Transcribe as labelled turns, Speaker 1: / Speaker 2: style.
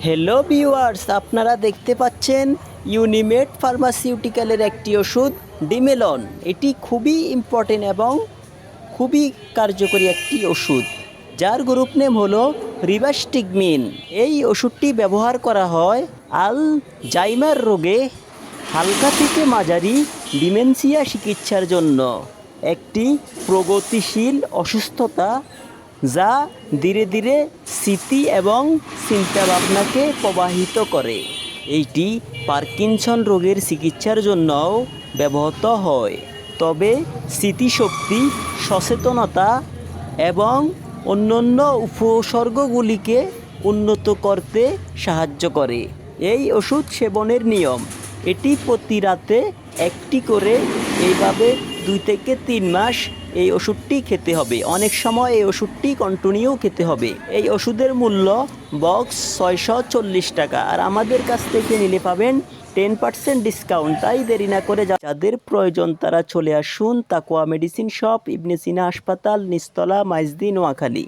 Speaker 1: Hello viewers, আপনারা দেখতে পাচ্ছেন ইউনিমেড ফার্মাসিউটিক্যালের একটি ওষুধ ডিমেলন। এটি খুবই ইম্পর্টেন্ট এবং খুবই কার্যকরী একটি ওষুধ, যার গ্রুপ নেম হলো রিভাস্টিগমিন। এই ওষুধটি ব্যবহার করা হয় আলজাইমার রোগে হালকা থেকে মাঝারি ডিমেনশিয়া চিকিৎসার জন্য। একটি প্রগতিশীল অসুস্থতা যা ধীরে ধীরে স্মৃতি এবং চিন্তাভাবনাকে প্রবাহিত করে। এইটি পার্কিনসন রোগের চিকিৎসার জন্যও ব্যবহৃত হয়, তবে স্মৃতিশক্তি, সচেতনতা এবং অন্যান্য উপসর্গগুলিকে উন্নত করতে সাহায্য করে। এই ওষুধ সেবনের নিয়ম: এটি প্রতি রাতে একটি করে এইভাবে 2 থেকে 3 মাস এই ওষুধটি খেতে হবে। অনেক সময় এই ওষুধটি কন্টিনিউ খেতে হবে। এই ওষুধের মূল্য বক্স 640 টাকা, আর আমাদের কাছ থেকে নিলে পাবেন 10% ডিসকাউন্ট। তাই দেরি না করে যাদের প্রয়োজন তারা চলে আসুন তাকওয়া মেডিসিন শপ, ইবনে সিনা হাসপাতাল, নিচতলা, মাইজদি, নোয়াখালী।